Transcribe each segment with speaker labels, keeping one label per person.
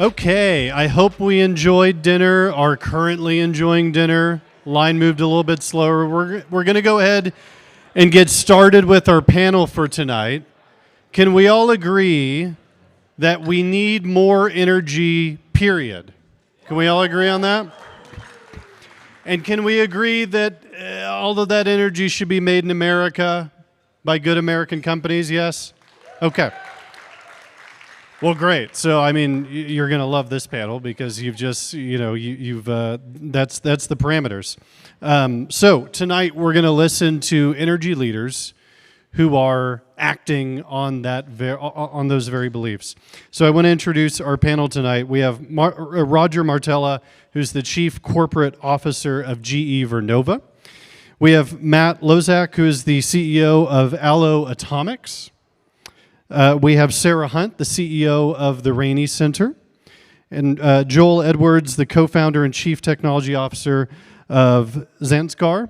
Speaker 1: Okay, I hope we enjoyed dinner, are currently enjoying dinner. Line moved a little bit slower. We're going to go ahead and get started with our panel for tonight. Can we all agree that we need more energy, period? Can we all agree on that? And can we agree that all of that energy should be made in America by good American companies? Yes? Okay. Well, great. So, I mean, you're going to love this panel because you've just, that's the parameters. So tonight we're going to listen to energy leaders who are acting on on those very beliefs. So I want to introduce our panel tonight. We have Roger Martella, who's the Chief Corporate Officer of GE Vernova. We have Matt Loszak, who is the CEO of Aalo Atomics. We have Sarah Hunt, the CEO of the Rainey Center, and Joel Edwards, the co-founder and chief technology officer of Zanskar.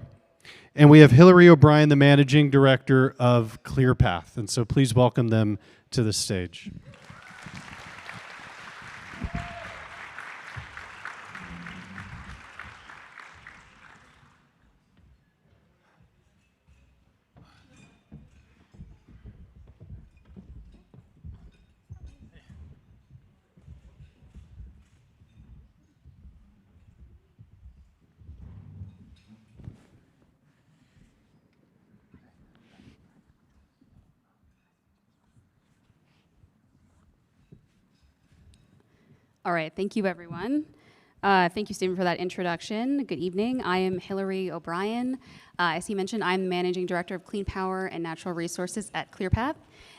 Speaker 1: And we have Hillary O'Brien, the managing director of ClearPath. And so please welcome them to the stage.
Speaker 2: All right, thank you, everyone. Thank you, Stephen, for that introduction. Good evening. I am Hillary O'Brien. As he mentioned, I'm the Managing Director of Clean Power and Natural Resources at ClearPath.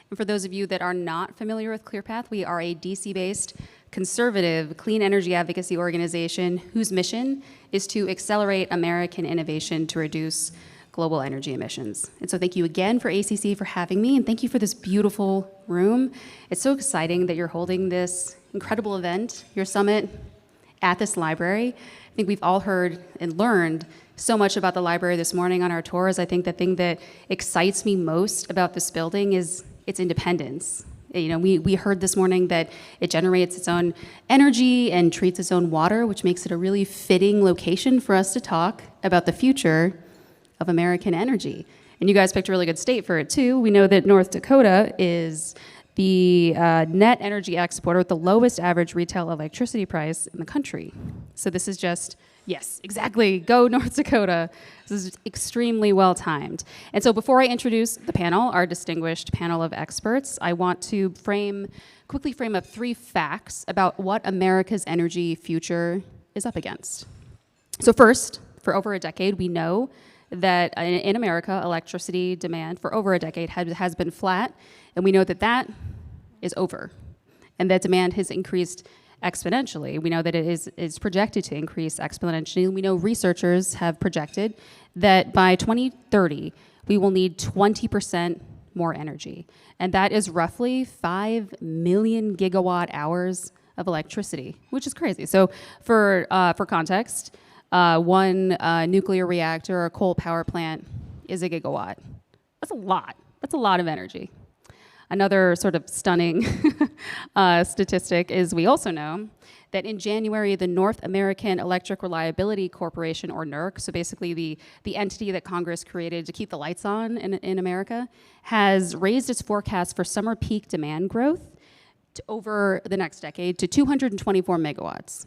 Speaker 2: And for those of you that are not familiar with ClearPath, we are a DC-based, conservative, clean energy advocacy organization whose mission is to accelerate American innovation to reduce global energy emissions. And so thank you again for ACC for having me, and thank you for this beautiful room. It's so exciting that you're holding this incredible event, your summit, at this library. I think we've all heard and learned so much about the library this morning on our tours. I think the thing that excites me most about this building is its independence. You know, we heard this morning that it generates its own energy and treats its own water, which makes it a really fitting location for us to talk about the future of American energy. And you guys picked a really good state for it too. We know that North Dakota is the net energy exporter with the lowest average retail electricity price in the country. So this is just, yes, exactly, go North Dakota. This is extremely well timed. And so before I introduce the panel, our distinguished panel of experts, I want to quickly frame up 3 facts about what America's energy future is up against. So first, for over a decade, we know that in America, electricity demand for over a decade has been flat, and we know that that is over, and that demand has increased exponentially. We know that it is projected to increase exponentially. We know researchers have projected that by 2030, we will need 20% more energy, and that is roughly 5 million gigawatt hours of electricity, which is crazy. So for context, one nuclear reactor or coal power plant is a gigawatt. That's a lot. That's a lot of energy. Another sort of stunning statistic is we also know that in January, the North American Electric Reliability Corporation, or NERC, so basically the entity that Congress created to keep the lights on in America, has raised its forecast for summer peak demand growth to over the next decade to 224 gigawatts.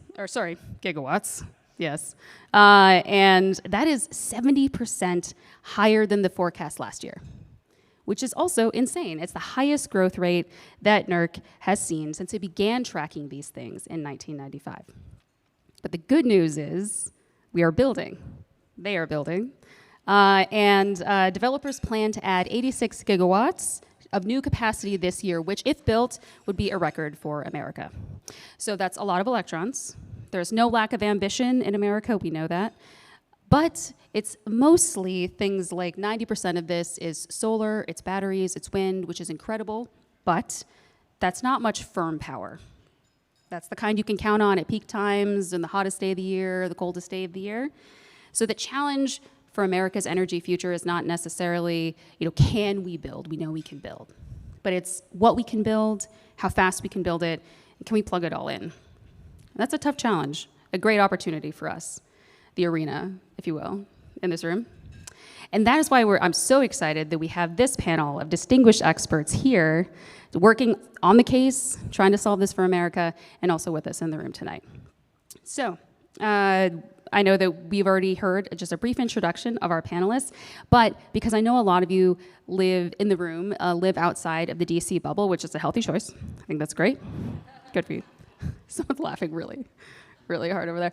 Speaker 2: Yes, and that is 70% higher than the forecast last year, which is also insane. It's the highest growth rate that NERC has seen since it began tracking these things in 1995. But the good news is we are building. They are building. And developers plan to add 86 gigawatts of new capacity this year, which, if built, would be a record for America. So that's a lot of electrons. There's no lack of ambition in America, we know that. But it's mostly things like 90% of this is solar, it's batteries, it's wind, which is incredible, but that's not much firm power. That's the kind you can count on at peak times and the hottest day of the year, the coldest day of the year. So the challenge for America's energy future is not necessarily, can we build? We know we can build. But it's what we can build, how fast we can build it, and can we plug it all in? That's a tough challenge, a great opportunity for us, the arena, if you will, in this room. And that is why I'm so excited that we have this panel of distinguished experts here working on the case, trying to solve this for America, and also with us in the room tonight. So, I know that we've already heard just a brief introduction of our panelists, but because I know a lot of you live in the room, live outside of the DC bubble, which is a healthy choice. I think that's great. Good for you. Someone's laughing really, really hard over there.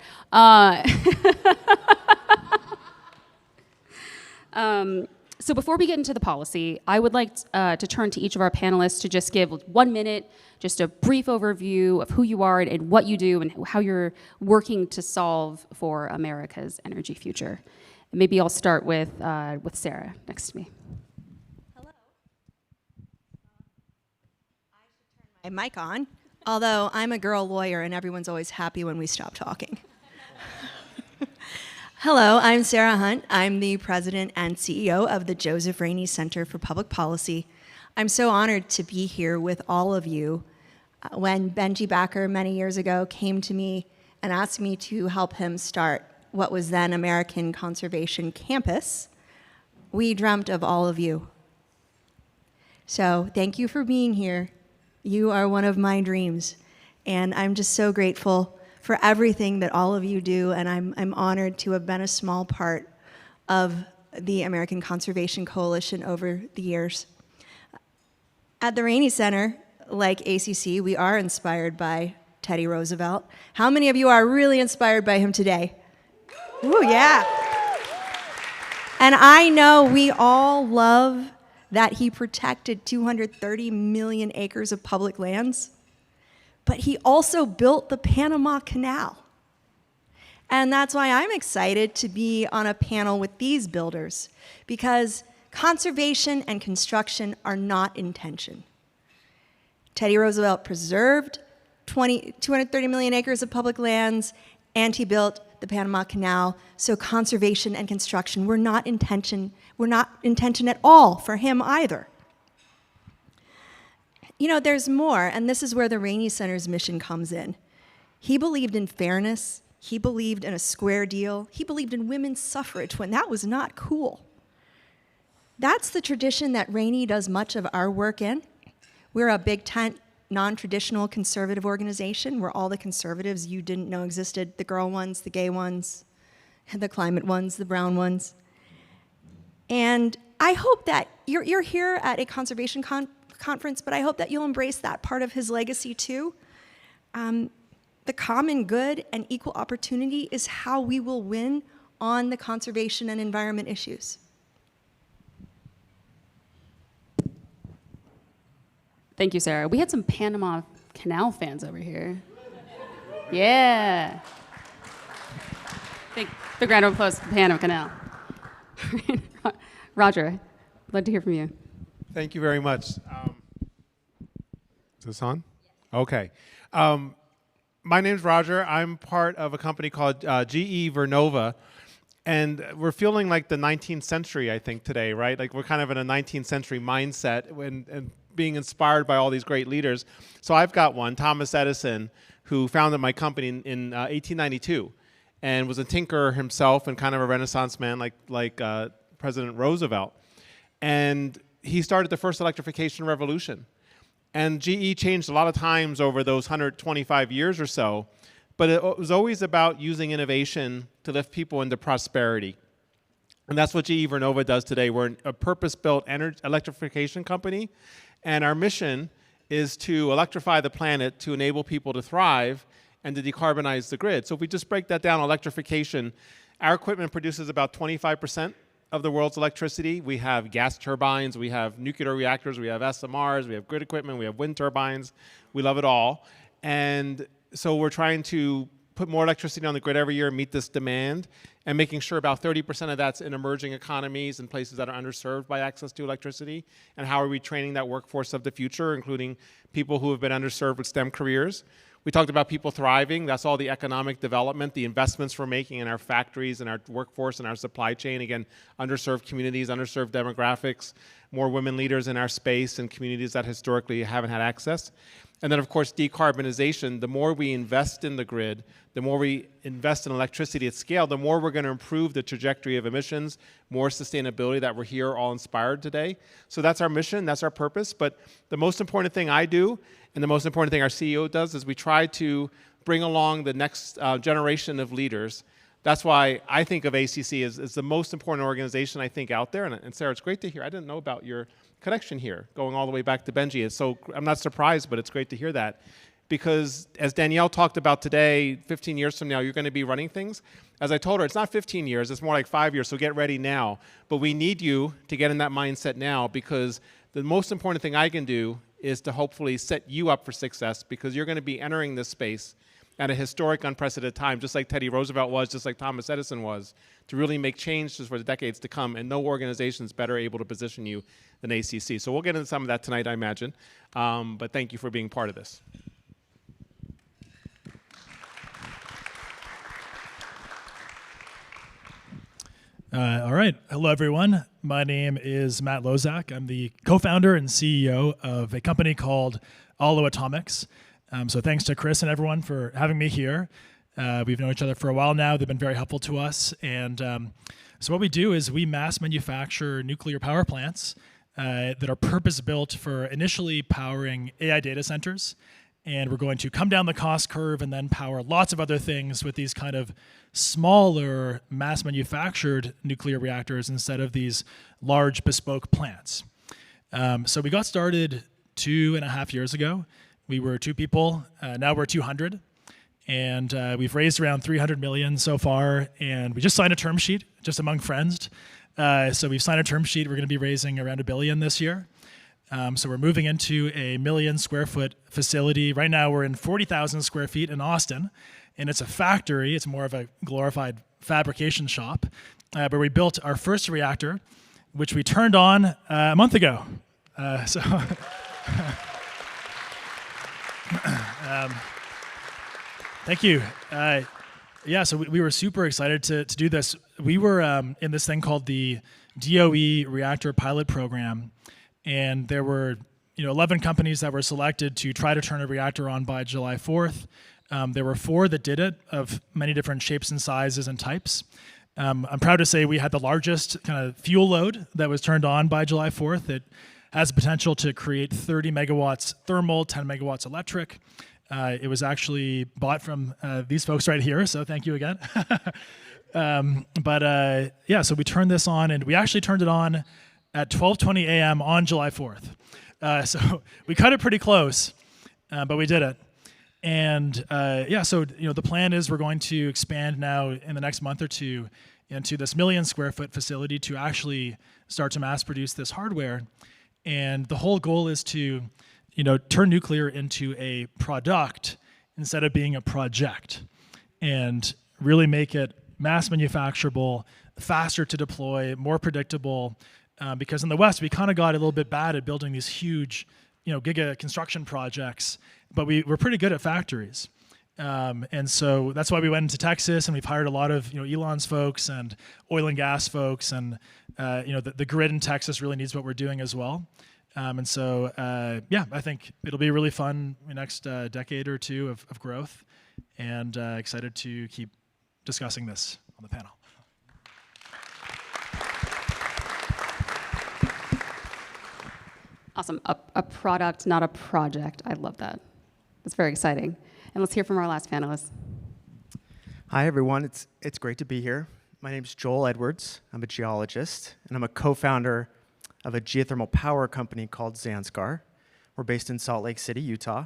Speaker 2: So before we get into the policy, I would like to turn to each of our panelists to just give 1 minute, just a brief overview of who you are and what you do and how you're working to solve for America's energy future. And maybe I'll start with Sarah next to me.
Speaker 3: Hello. I should turn my mic on, although I'm a girl lawyer and everyone's always happy when we stop talking. Hello, I'm Sarah Hunt. I'm the president and CEO of the Joseph Rainey Center for Public Policy. I'm so honored to be here with all of you. When Benji Backer many years ago came to me and asked me to help him start what was then American Conservation Campus, we dreamt of all of you. So thank you for being here. You are one of my dreams, and I'm just so grateful for everything that all of you do, and I'm honored to have been a small part of the American Conservation Coalition over the years. At the Rainey Center, like ACC, we are inspired by Teddy Roosevelt. How many of you are really inspired by him today? Ooh, yeah. And I know we all love that he protected 230 million acres of public lands. But he also built the Panama Canal. And that's why I'm excited to be on a panel with these builders, because conservation and construction are not in tension. Teddy Roosevelt preserved 230 million acres of public lands, and he built the Panama Canal, so conservation and construction were not in tension at all for him either. You know, there's more, and this is where the Rainey Center's mission comes in. He believed in fairness, he believed in a square deal, he believed in women's suffrage when that was not cool. That's the tradition that Rainey does much of our work in. We're a big tent, non-traditional conservative organization. We're all the conservatives you didn't know existed, the girl ones, the gay ones, the climate ones, the brown ones. And I hope that you're here at a conservation conference, but I hope that you'll embrace that part of his legacy too. The common good and equal opportunity is how we will win on the conservation and environment issues.
Speaker 2: Thank you, Sarah. We had some Panama Canal fans over here. Yeah. Big round of applause for the Panama Canal. Roger, I'd love to hear from you.
Speaker 4: Thank you very much. Is this on? Okay. My name's Roger. I'm part of a company called GE Vernova, and we're feeling like the 19th century, I think, today, right? Like we're kind of in a 19th century mindset and being inspired by all these great leaders. So I've got one, Thomas Edison, who founded my company in 1892 and was a tinkerer himself and kind of a Renaissance man like President Roosevelt. And he started the first electrification revolution. And GE changed a lot of times over those 125 years or so, but it was always about using innovation to lift people into prosperity. And that's what GE Vernova does today. We're a purpose-built electrification company, and our mission is to electrify the planet to enable people to thrive and to decarbonize the grid. So if we just break that down, electrification, our equipment produces about 25% of the world's electricity. We have gas turbines, we have nuclear reactors, we have SMRs, we have grid equipment, we have wind turbines. We love it all. And so we're trying to put more electricity on the grid every year and meet this demand, and making sure about 30% of that's in emerging economies and places that are underserved by access to electricity. And how are we training that workforce of the future, including people who have been underserved with STEM careers. We talked about people thriving. That's all the economic development, the investments we're making in our factories and our workforce and our supply chain. Again, underserved communities, underserved demographics, more women leaders in our space and communities that historically haven't had access. And then, of course, decarbonization. The more we invest in the grid, the more we invest in electricity at scale, the more we're going to improve the trajectory of emissions, more sustainability that we're here all inspired today. So that's our mission, that's our purpose. But the most important thing I do, and the most important thing our CEO does, is we try to bring along the next generation of leaders. That's why I think of ACC as the most important organization I think out there. And Sarah, it's great to hear. I didn't know about your connection here, going all the way back to Benji. So I'm not surprised, but it's great to hear that. Because as Danielle talked about today, 15 years from now, you're going to be running things. As I told her, it's not 15 years, it's more like 5 years, so get ready now. But we need you to get in that mindset now, because the most important thing I can do is to hopefully set you up for success, because you're going to be entering this space at a historic, unprecedented time, just like Teddy Roosevelt was, just like Thomas Edison was, to really make changes for the decades to come, and no organization is better able to position you than ACC. So we'll get into some of that tonight, I imagine, but thank you for being part of this.
Speaker 5: All right. Hello, everyone. My name is Matt Loszak. I'm the co-founder and CEO of a company called Aalo Atomics. So thanks to Chris and everyone for having me here. We've known each other for a while now. They've been very helpful to us. And so what we do is we mass manufacture nuclear power plants that are purpose-built for initially powering AI data centers. And we're going to come down the cost curve and then power lots of other things with these kind of smaller mass-manufactured nuclear reactors instead of these large bespoke plants. So we got started 2.5 years ago. We were 2 people, now we're 200, and we've raised around 300 million so far, and we just signed a term sheet, just among friends. So we've signed a term sheet. We're going to be raising around $1 billion this year. So we're moving into a 1 million square foot facility. Right now we're in 40,000 square feet in Austin, and it's a factory. It's more of a glorified fabrication shop, where we built our first reactor, which we turned on a month ago. Thank you. Yeah, so we were super excited to do this. We were in this thing called the DOE Reactor Pilot Program, and there were 11 companies that were selected to try to turn a reactor on by July 4th. There were 4 that did it, of many different shapes and sizes and types. I'm proud to say we had the largest kind of fuel load that was turned on by July 4th. It has the potential to create 30 megawatts thermal, 10 megawatts electric. It was actually bought from these folks right here, so thank you again. Yeah, so we turned this on, and we actually turned it on at 12:20 a.m. on July 4th. So we cut it pretty close, but we did it. And yeah, so the plan is we're going to expand now in the next month or two into this 1 million square foot facility to actually start to mass produce this hardware. And the whole goal is to, turn nuclear into a product instead of being a project, and really make it mass manufacturable, faster to deploy, more predictable. Because in the West, we kind of got a little bit bad at building these huge, giga construction projects, but we're pretty good at factories. And so that's why we went into Texas, and we've hired a lot of Elon's folks and oil and gas folks, and the grid in Texas really needs what we're doing as well. And so yeah, I think it'll be really fun next decade or two of growth, and excited to keep discussing this on the panel.
Speaker 2: Awesome. A product, not a project. I love that. That's very exciting. And let's hear from our last panelist.
Speaker 6: Hi, everyone. It's great to be here. My name's Joel Edwards. I'm a geologist, and I'm a co-founder of a geothermal power company called Zanskar. We're based in Salt Lake City, Utah.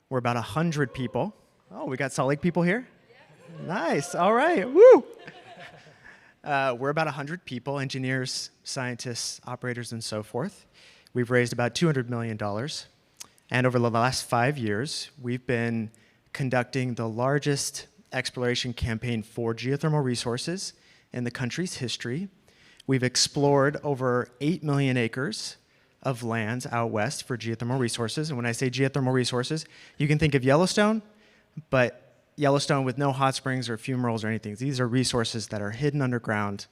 Speaker 6: We're about 100 people. Oh, we got Salt Lake people here? Yeah. Nice. All right. Woo! We're about 100 people, engineers, scientists, operators, and so forth. We've raised about $200 million. And over the last 5 years, we've been conducting the largest exploration campaign for geothermal resources in the country's history. We've explored over 8 million acres of lands out west for geothermal resources. And when I say geothermal resources, you can think of Yellowstone, but Yellowstone with no hot springs or fumaroles or anything. These are resources that are hidden underground,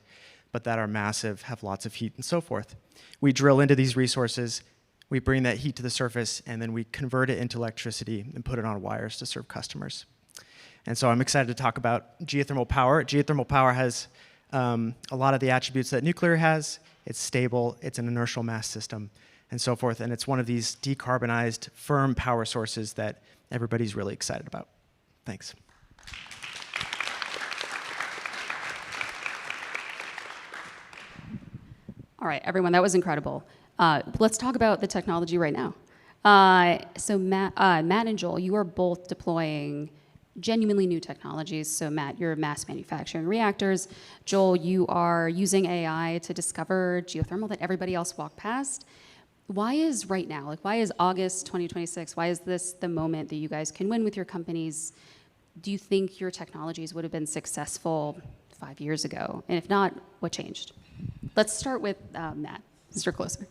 Speaker 6: but that are massive, have lots of heat, and so forth. We drill into these resources, We bring that heat to the surface, and then we convert it into electricity and put it on wires to serve customers. And so I'm excited to talk about geothermal power. Geothermal power has a lot of the attributes that nuclear has. It's stable, it's an inertial mass system, and so forth. And it's one of these decarbonized, firm power sources that everybody's really excited about. Thanks.
Speaker 2: All right, everyone, that was incredible. Let's talk about the technology right now. So Matt and Joel, you are both deploying genuinely new technologies. So Matt, you're mass manufacturing reactors. Joel, you are using AI to discover geothermal that everybody else walked past. Why is right now, like why is August 2026, why is this the moment that you guys can win with your companies? Do you think your technologies would have been successful 5 years ago? And if not, what changed? Let's start with Matt, Mr. Closer.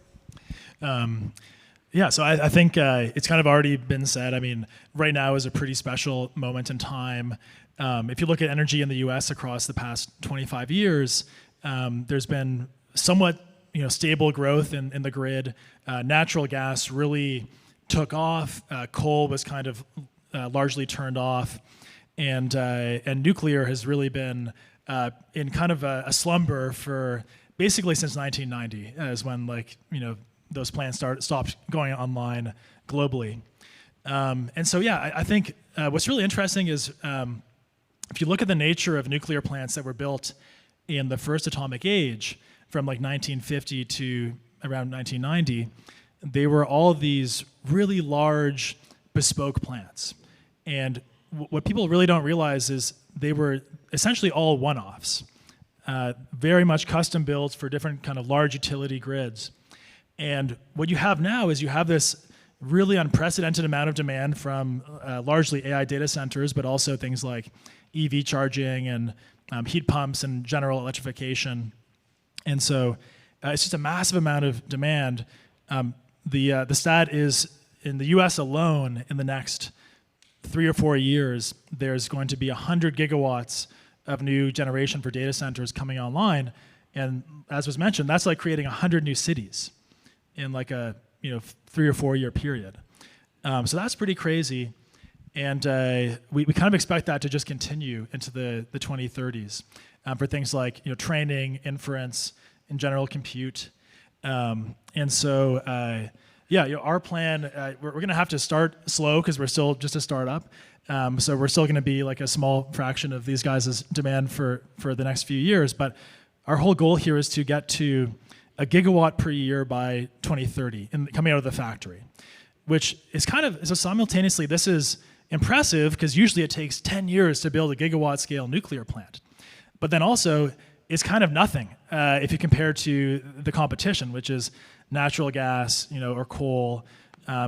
Speaker 5: Yeah, so I think it's kind of already been said. I mean, right now is a pretty special moment in time. If you look at energy in the U.S. across the past 25 years, there's been somewhat stable growth in the grid. Natural gas really took off. Coal was kind of largely turned off, and nuclear has really been in kind of a slumber for basically since 1990, is when those plants stopped going online globally. And so, yeah, I think what's really interesting is if you look at the nature of nuclear plants that were built in the first atomic age, from like 1950 to around 1990, they were all these really large bespoke plants. And what people really don't realize is they were essentially all one-offs, very much custom built for different kind of large utility grids. And what you have now is you have this really unprecedented amount of demand from largely AI data centers, but also things like EV charging and heat pumps and general electrification. And so it's just a massive amount of demand. The stat is in the US alone, in the next 3 or 4 years, there's going to be 100 gigawatts of new generation for data centers coming online. And as was mentioned, that's like creating 100 new cities in like a 3 or 4 year period. So that's pretty crazy. And we kind of expect that to just continue into the 2030s for things like training, inference, and general compute. And so, our plan, we're going to have to start slow because we're still just a startup. So we're still going to be like a small fraction of these guys' demand for the next few years. But our whole goal here is to get to a gigawatt per year by 2030 coming out of the factory, which is so simultaneously, this is impressive because usually it takes 10 years to build a gigawatt scale nuclear plant. But then also, it's kind of nothing if you compare to the competition, which is natural gas, or coal.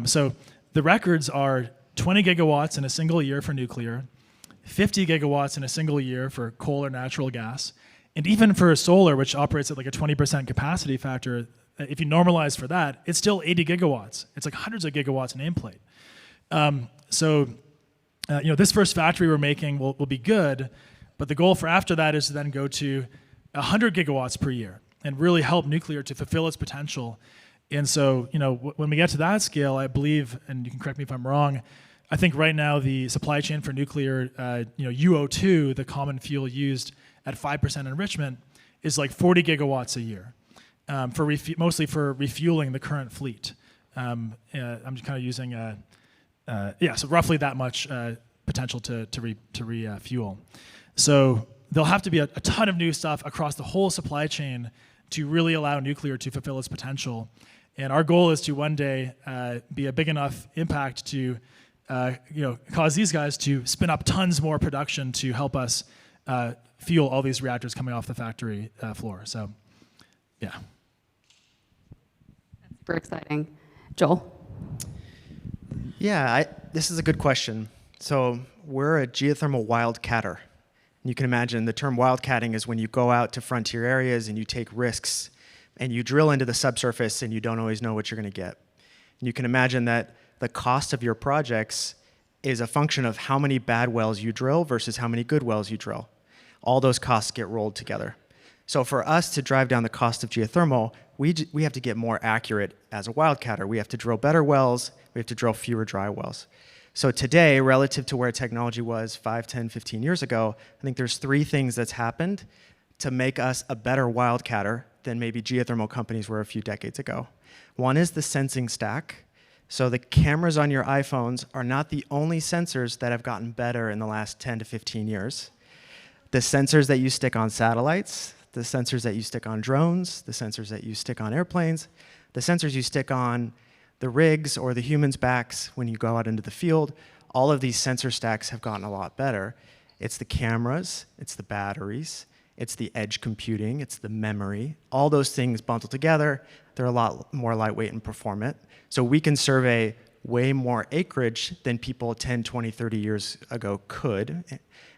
Speaker 5: So the records are 20 gigawatts in a single year for nuclear, 50 gigawatts in a single year for coal or natural gas, and even for solar, which operates at like a 20% capacity factor, if you normalize for that, it's still 80 gigawatts. It's like hundreds of gigawatts nameplate. This first factory we're making will be good, but the goal for after that is to then go to 100 gigawatts per year and really help nuclear to fulfill its potential. And so, when we get to that scale, I believe, and you can correct me if I'm wrong, I think right now the supply chain for nuclear, UO2, the common fuel used at 5% enrichment, is like 40 gigawatts a year, mostly for refueling the current fleet. I'm just kind of using, so roughly that much potential to refuel. So there'll have to be a ton of new stuff across the whole supply chain to really allow nuclear to fulfill its potential. And our goal is to one day be a big enough impact to cause these guys to spin up tons more production to help us fuel all these reactors coming off the factory floor. So, yeah.
Speaker 2: That's super exciting. Joel?
Speaker 6: Yeah, this is a good question. So we're a geothermal wildcatter. You can imagine the term wildcatting is when you go out to frontier areas and you take risks and you drill into the subsurface and you don't always know what you're going to get. And you can imagine that the cost of your projects is a function of how many bad wells you drill versus how many good wells you drill. All those costs get rolled together. So for us to drive down the cost of geothermal, we have to get more accurate as a wildcatter. We have to drill better wells. We have to drill fewer dry wells. So today, relative to where technology was 5, 10, 15 years ago, I think there's 3 things that's happened to make us a better wildcatter than maybe geothermal companies were a few decades ago. One is the sensing stack. So the cameras on your iPhones are not the only sensors that have gotten better in the last 10 to 15 years. The sensors that you stick on satellites, the sensors that you stick on drones, the sensors that you stick on airplanes, the sensors you stick on the rigs or the humans' backs when you go out into the field, all of these sensor stacks have gotten a lot better. It's the cameras, it's the batteries, it's the edge computing, it's the memory. All those things bundled together, they're a lot more lightweight and performant. So we can survey way more acreage than people 10, 20, 30 years ago could.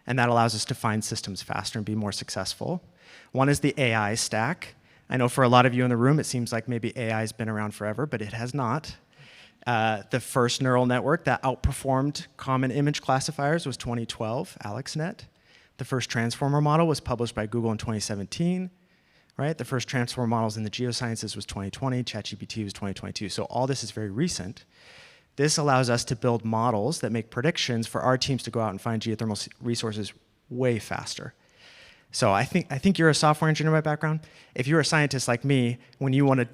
Speaker 6: And that allows us to find systems faster and be more successful. One is the AI stack. I know for a lot of you in the room, it seems like maybe AI has been around forever, but it has not. The first neural network that outperformed common image classifiers was 2012, AlexNet. The first transformer model was published by Google in 2017, right? The first transformer models in the geosciences was 2020, ChatGPT was 2022. So all this is very recent. This allows us to build models that make predictions for our teams to go out and find geothermal resources way faster. So I think you're a software engineer by background. If you're a scientist like me, when you want to,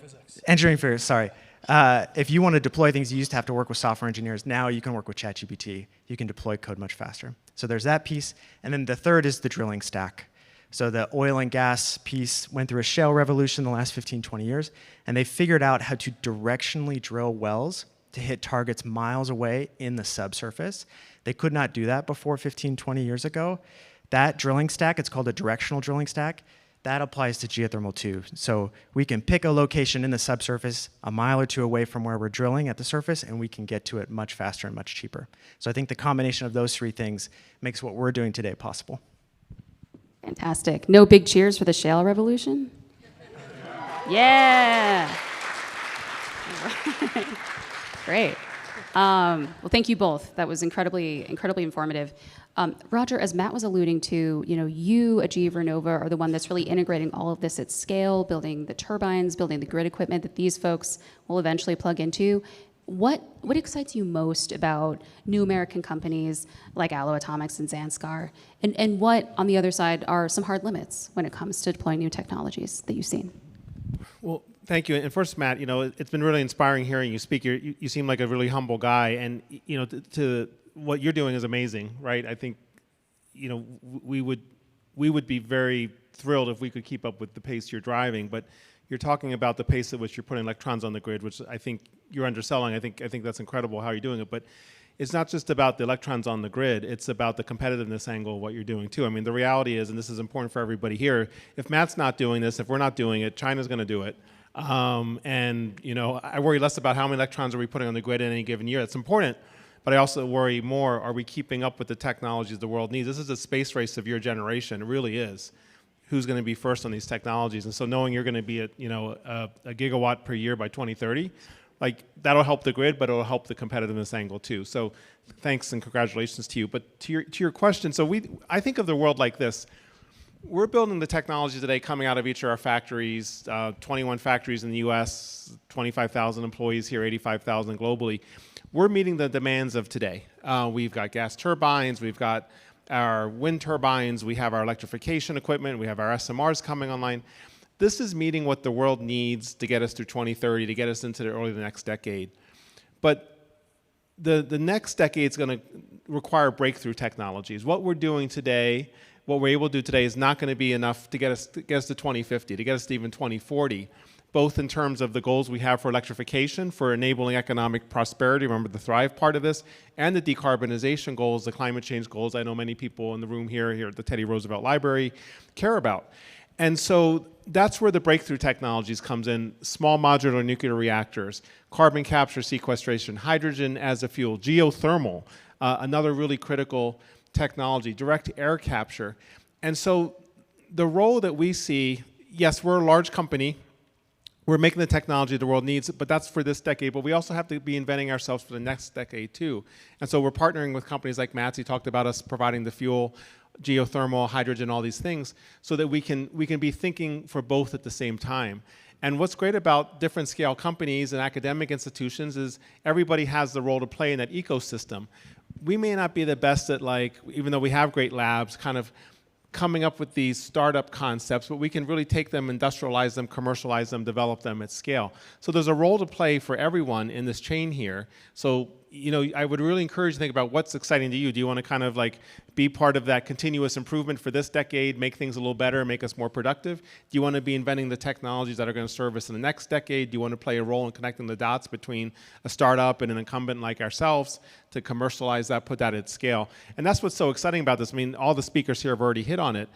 Speaker 6: engineering physics, sorry. If you want to deploy things, you used to have to work with software engineers. Now you can work with ChatGPT. You can deploy code much faster. So there's that piece. And then the third is the drilling stack. So the oil and gas piece went through a shale revolution in the last 15, 20 years, and they figured out how to directionally drill wells to hit targets miles away in the subsurface. They could not do that before 15, 20 years ago. That drilling stack, it's called a directional drilling stack, that applies to geothermal too. So we can pick a location in the subsurface a mile or two away from where we're drilling at the surface, and we can get to it much faster and much cheaper. So I think the combination of those 3 things makes what we're doing today possible.
Speaker 2: Fantastic. No big cheers for the shale revolution? Yeah. Great. Well, thank you both. That was incredibly informative. Roger, as Matt was alluding to, you at GE Vernova are the one that's really integrating all of this at scale, building the turbines, building the grid equipment that these folks will eventually plug into. What excites you most about new American companies like Aalo Atomics and Zanskar? And what, on the other side, are some hard limits when it comes to deploying new technologies that you've seen?
Speaker 4: Well, thank you. And first, Matt, it's been really inspiring hearing you speak. You seem like a really humble guy, and to what you're doing is amazing, right? I think, we would be very thrilled if we could keep up with the pace you're driving, but you're talking about the pace at which you're putting electrons on the grid, which I think you're underselling. I think that's incredible how you're doing it, but it's not just about the electrons on the grid, it's about the competitiveness angle of what you're doing too. I mean, the reality is, and this is important for everybody here, if Matt's not doing this, if we're not doing it, China's gonna do it. I worry less about how many electrons are we putting on the grid in any given year. That's important, but I also worry more, are we keeping up with the technologies the world needs? This is a space race of your generation, it really is. Who's going to be first on these technologies? And so knowing you're going to be at a gigawatt per year by 2030, like that'll help the grid, but it'll help the competitiveness angle too. So thanks and congratulations to you. But to your question, so I think of the world like this. We're building the technology today coming out of each of our factories, 21 factories in the US, 25,000 employees here, 85,000 globally. We're meeting the demands of today. We've got gas turbines, we've got our wind turbines, we have our electrification equipment, we have our SMRs coming online. This is meeting what the world needs to get us through 2030, to get us into the early next decade. But the next decade is going to require breakthrough technologies. What we're doing today, what we're able to do today is not going to be enough to get us to 2050, to get us to even 2040, both in terms of the goals we have for electrification, for enabling economic prosperity, remember the Thrive part of this, and the decarbonization goals, the climate change goals I know many people in the room here at the Teddy Roosevelt Library care about. And so that's where the breakthrough technologies comes in, small modular nuclear reactors, carbon capture sequestration, hydrogen as a fuel, geothermal, another really critical technology, direct air capture. And so the role that we see, yes, we're a large company, we're making the technology the world needs, but that's for this decade, but we also have to be inventing ourselves for the next decade too. And so we're partnering with companies like Matt's. He talked about us providing the fuel, geothermal, hydrogen, all these things, so that we can be thinking for both at the same time. And what's great about different scale companies and academic institutions is everybody has the role to play in that ecosystem. We may not be the best at, like, even though we have great labs, kind of coming up with these startup concepts, but we can really take them, industrialize them, commercialize them, develop them at scale. So there's a role to play for everyone in this chain here. So, you know, I would really encourage you to think about what's exciting to you. Do you want to kind of like be part of that continuous improvement for this decade, make things a little better, make us more productive? Do you want to be inventing the technologies that are going to serve us in the next decade? Do you want to play a role in connecting the dots between a startup and an incumbent like ourselves to commercialize that, put that at scale? And that's what's so exciting about this. I mean, all the speakers here have already hit on it.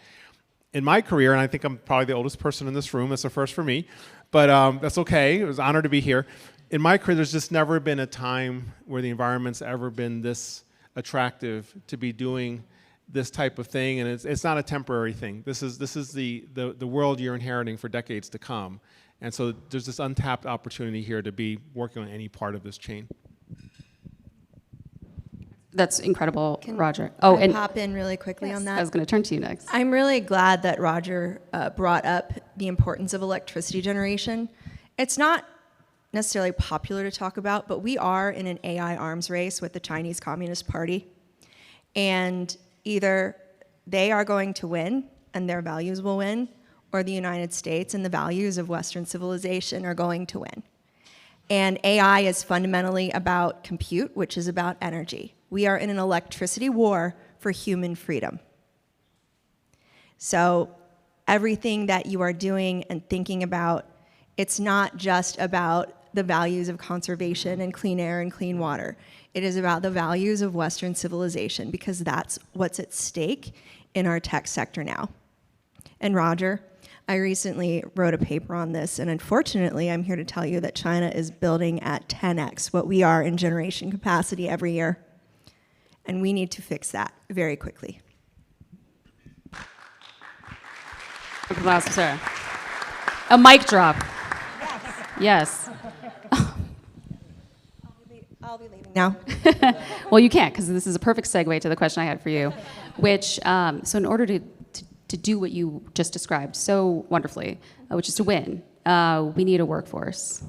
Speaker 4: In my career, and I think I'm probably the oldest person in this room, that's a first for me, but that's okay. It was an honor to be here. In my career, there's just never been a time where the environment's ever been this attractive to be doing this type of thing, and it's not a temporary thing. This is the world you're inheriting for decades to come, and so there's this untapped opportunity here to be working on any part of this chain.
Speaker 2: That's incredible, Roger.
Speaker 3: Oh,
Speaker 2: and
Speaker 3: pop in really quickly on that.
Speaker 2: I was going to turn to you next.
Speaker 3: I'm really glad that Roger brought up the importance of electricity generation. It's not necessarily popular to talk about, but we are in an AI arms race with the Chinese Communist Party. And either they are going to win and their values will win, or the United States and the values of Western civilization are going to win. And AI is fundamentally about compute, which is about energy. We are in an electricity war for human freedom. So everything that you are doing and thinking about, it's not just about the values of conservation and clean air and clean water. It is about the values of Western civilization, because that's what's at stake in our tech sector now. And Roger, I recently wrote a paper on this, and unfortunately, I'm here to tell you that China is building at 10x what we are in generation capacity every year. And we need to fix that very quickly.
Speaker 2: Applause, sir. A mic drop. Yes.
Speaker 3: I'll be leaving now.
Speaker 2: Well, you can't, because this is a perfect segue to the question I had for you, which, so in order to do what you just described so wonderfully, which is to win, we need a workforce.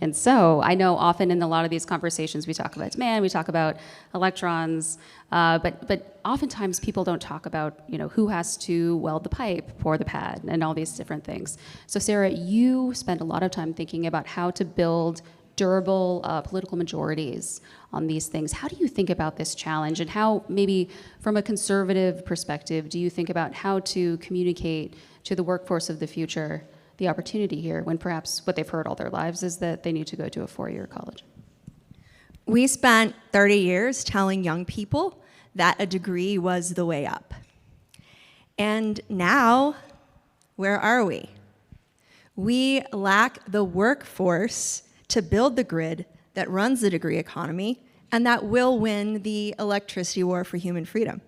Speaker 2: And so I know often in a lot of these conversations we talk about demand, we talk about electrons, but oftentimes people don't talk about, you know, who has to weld the pipe, pour the pad, and all these different things. So Sarah, you spend a lot of time thinking about how to build durable political majorities on these things. How do you think about this challenge, and how, maybe from a conservative perspective, do you think about how to communicate to the workforce of the future the opportunity here, when perhaps what they've heard all their lives is that they need to go to a 4-year college?
Speaker 3: We spent 30 years telling young people that a degree was the way up. And now, where are we? We lack the workforce to build the grid that runs the degree economy and that will win the electricity war for human freedom.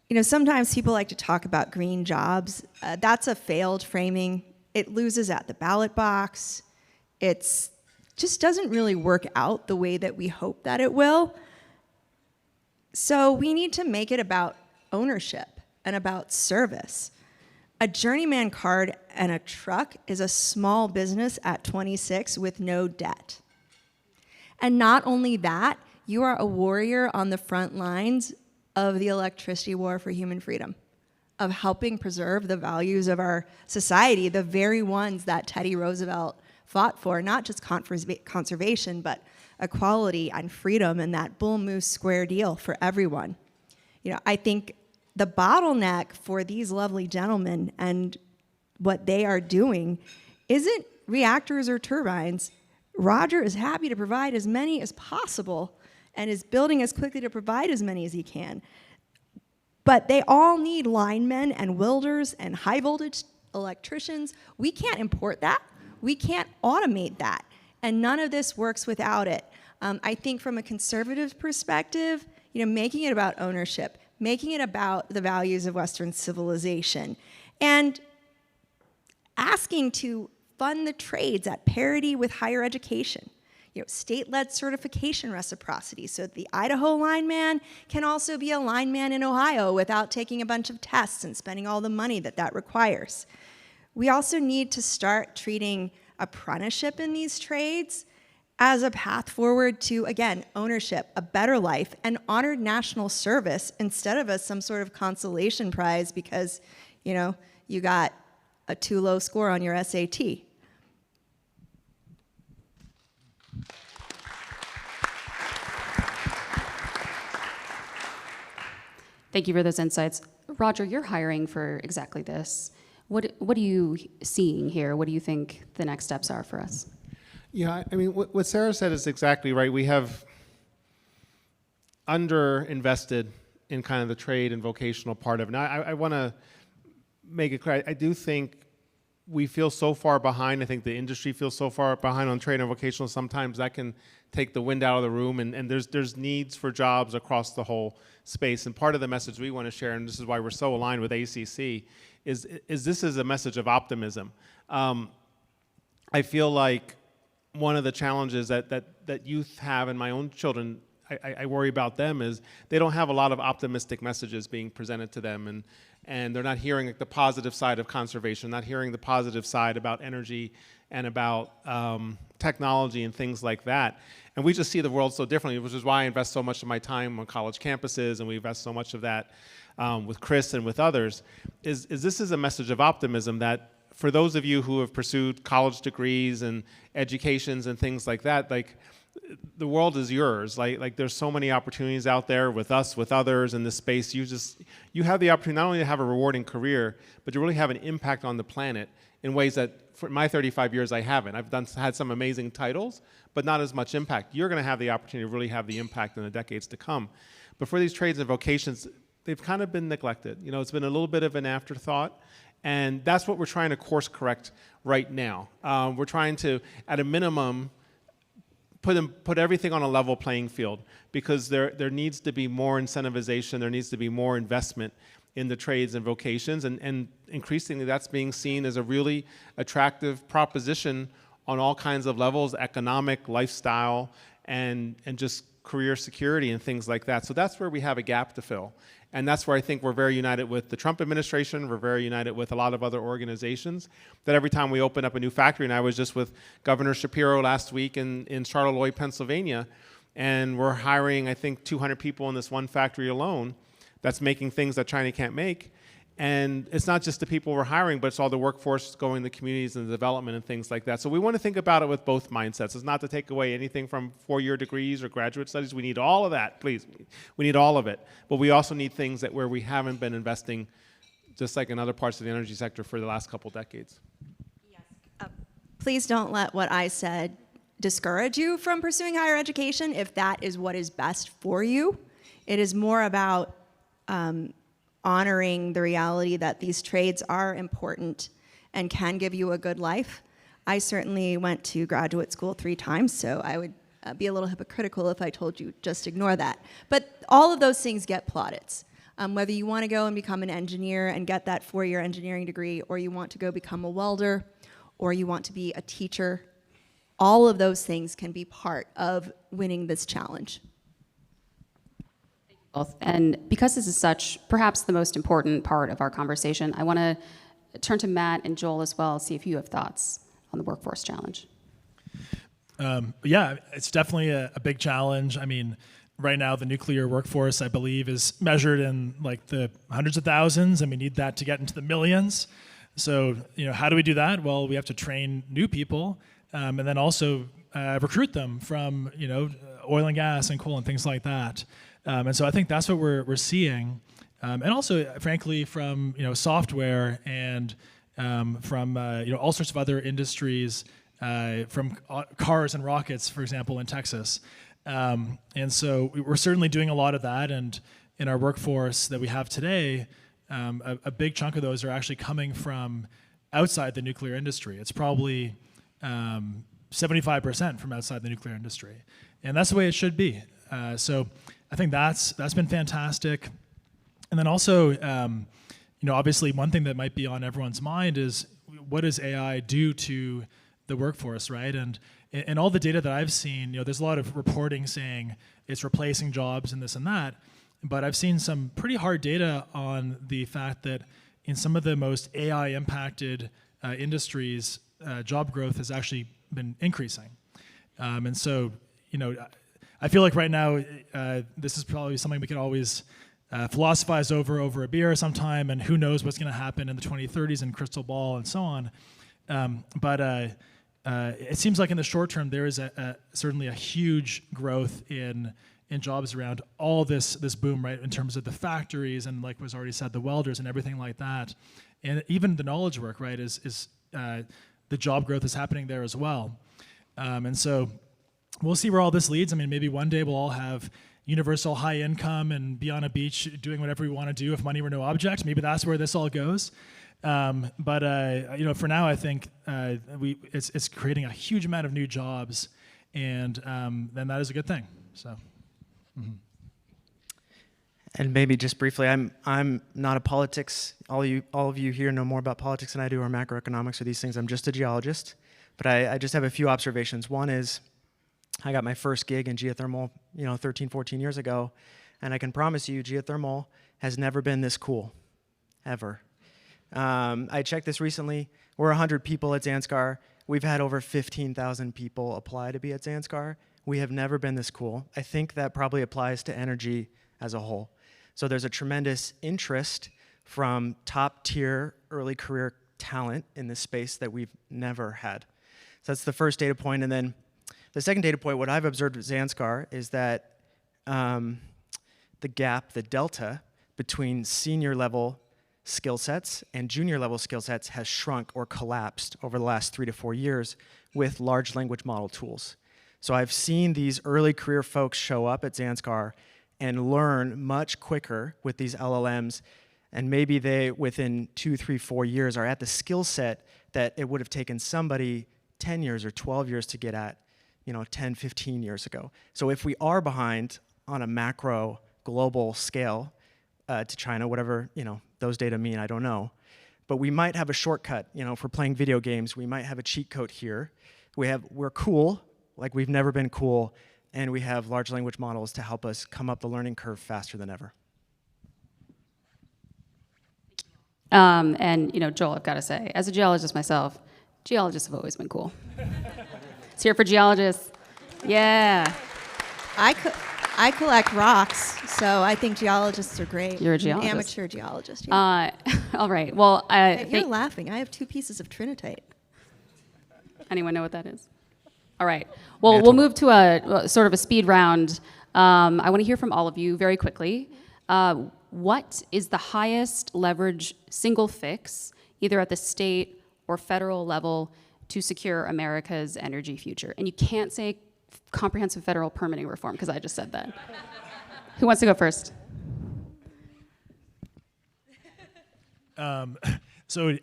Speaker 3: You know, sometimes people like to talk about green jobs. That's a failed framing. It loses at the ballot box. It just doesn't really work out the way that we hope that it will. So we need to make it about ownership and about service. A journeyman card and a truck is a small business at 26 with no debt. And not only that, you are a warrior on the front lines of the electricity war for human freedom, of helping preserve the values of our society, the very ones that Teddy Roosevelt fought for, not just conservation, but equality and freedom and that Bull Moose Square deal for everyone. You know, I think the bottleneck for these lovely gentlemen and what they are doing isn't reactors or turbines. Roger is happy to provide as many as possible and is building as quickly to provide as many as he can. But they all need linemen and welders and high voltage electricians. We can't import that. We can't automate that. And none of this works without it. I think from a conservative perspective, you know, making it about ownership, making it about the values of Western civilization, and asking to fund the trades at parity with higher education. You know, state-led certification reciprocity, so that the Idaho lineman can also be a lineman in Ohio without taking a bunch of tests and spending all the money that that requires. We also need to start treating apprenticeship in these trades as a path forward to, again, ownership, a better life, and honored national service instead of as some sort of consolation prize because, you got a too low score on your SAT.
Speaker 2: Thank you for those insights. Roger, you're hiring for exactly this. What are you seeing here? What do you think the next steps are for us?
Speaker 4: Yeah, I mean, what Sarah said is exactly right. We have underinvested in kind of the trade and vocational part of it. Now, I want to make it clear. I do think we feel so far behind. I think the industry feels so far behind on trade and vocational. Sometimes that can take the wind out of the room, and there's needs for jobs across the whole space. And part of the message we want to share, and this is why we're so aligned with ACC, is this is a message of optimism. I feel like one of the challenges that youth have, and my own children, I worry about them, is they don't have a lot of optimistic messages being presented to them, and they're not hearing the positive side of conservation, not hearing the positive side about energy and about technology and things like that. And we just see the world so differently, which is why I invest so much of my time on college campuses, and we invest so much of that with Chris and with others, is this is a message of optimism that for those of you who have pursued college degrees and educations and things like that, like the world is yours. Like there's so many opportunities out there with us, with others in this space. You have the opportunity not only to have a rewarding career, but to really have an impact on the planet in ways that for my 35 years I haven't. I've had some amazing titles, but not as much impact. You're going to have the opportunity to really have the impact in the decades to come. But for these trades and vocations, they've kind of been neglected. It's been a little bit of an afterthought. And that's what we're trying to course correct right now. We're trying to, at a minimum, put everything on a level playing field, because there needs to be more incentivization, there needs to be more investment in the trades and vocations, and increasingly that's being seen as a really attractive proposition on all kinds of levels, economic, lifestyle, and just career security and things like that. So that's where we have a gap to fill. And that's where I think we're very united with the Trump administration. We're very united with a lot of other organizations, that every time we open up a new factory, and I was just with Governor Shapiro last week in Charlotte, Pennsylvania, and we're hiring, I think, 200 people in this one factory alone that's making things that China can't make. And it's not just the people we're hiring, but it's all the workforce going to the communities and the development and things like that. So we want to think about it with both mindsets. It's not to take away anything from four-year degrees or graduate studies. We need all of that, please. We need all of it. But we also need things that where we haven't been investing, just like in other parts of the energy sector for the last couple decades.
Speaker 3: Yes. Please don't let what I said discourage you from pursuing higher education if that is what is best for you. It is more about honoring the reality that these trades are important and can give you a good life. I certainly went to graduate school 3 times, so I would be a little hypocritical if I told you just ignore that. But all of those things get plaudits. Whether you want to go and become an engineer and get that 4-year engineering degree, or you want to go become a welder, or you want to be a teacher, all of those things can be part of winning this challenge.
Speaker 2: And because this is such, perhaps the most important part of our conversation, I want to turn to Matt and Joel as well, see if you have thoughts on the workforce challenge.
Speaker 5: Yeah, it's definitely a big challenge. I mean, right now the nuclear workforce, I believe, is measured in like the hundreds of thousands, and we need that to get into the millions. So, how do we do that? Well, we have to train new people, and then also recruit them from, oil and gas and coal and things like that. And so I think that's what we're seeing, and also, frankly, from software and from all sorts of other industries, from cars and rockets, for example, in Texas. And so we're certainly doing a lot of that, and in our workforce that we have today, a big chunk of those are actually coming from outside the nuclear industry. It's probably 75% from outside the nuclear industry, and that's the way it should be. So I think that's been fantastic. And then also, obviously one thing that might be on everyone's mind is, what does AI do to the workforce, right? And in all the data that I've seen, there's a lot of reporting saying it's replacing jobs and this and that, but I've seen some pretty hard data on the fact that in some of the most AI impacted industries, job growth has actually been increasing. And so, I feel like right now, this is probably something we could always philosophize over a beer sometime, and who knows what's going to happen in the 2030s and crystal ball and so on. But it seems like in the short term, there is certainly a huge growth in jobs around all this boom, right, in terms of the factories and, like was already said, the welders and everything like that. And even the knowledge work, right, is the job growth is happening there as well. And so we'll see where all this leads. I mean, maybe one day we'll all have universal high income and be on a beach doing whatever we want to do if money were no object. Maybe that's where this all goes. But for now, I think it's creating a huge amount of new jobs, and then that is a good thing. So. Mm-hmm.
Speaker 6: And maybe just briefly, I'm not a politics. All of you here know more about politics than I do, or macroeconomics or these things. I'm just a geologist. But I just have a few observations. One is, I got my first gig in geothermal, 13, 14 years ago, and I can promise you, geothermal has never been this cool, ever. I checked this recently. We're 100 people at Zanskar. We've had over 15,000 people apply to be at Zanskar. We have never been this cool. I think that probably applies to energy as a whole. So there's a tremendous interest from top-tier early career talent in this space that we've never had. So that's the first data point. And then the second data point, what I've observed at Zanskar is that the gap, the delta between senior level skill sets and junior level skill sets has shrunk or collapsed over the last 3 to 4 years with large language model tools. So I've seen these early career folks show up at Zanskar and learn much quicker with these LLMs, and maybe they, within 2, 3, 4 years, are at the skill set that it would have taken somebody 10 years or 12 years to get at, 10, 15 years ago. So if we are behind on a macro global scale to China, whatever those data mean, I don't know, but we might have a shortcut. If we're playing video games, we might have a cheat code here. We're cool, like we've never been cool, and we have large language models to help us come up the learning curve faster than ever.
Speaker 2: And Joel, I've got to say, as a geologist myself, geologists have always been cool. It's here for geologists. Yeah.
Speaker 3: I collect rocks, so I think geologists are great.
Speaker 2: You're a geologist.
Speaker 3: Amateur geologist. Yeah.
Speaker 2: All right. Well,
Speaker 3: You're laughing. I have 2 pieces of trinitite.
Speaker 2: Anyone know what that is? All right. Well, we'll move to a sort of a speed round. I want to hear from all of you very quickly. What is the highest leverage single fix, either at the state or federal level, to secure America's energy future? And you can't say comprehensive federal permitting reform, because I just said that. Who wants to go first?
Speaker 5: So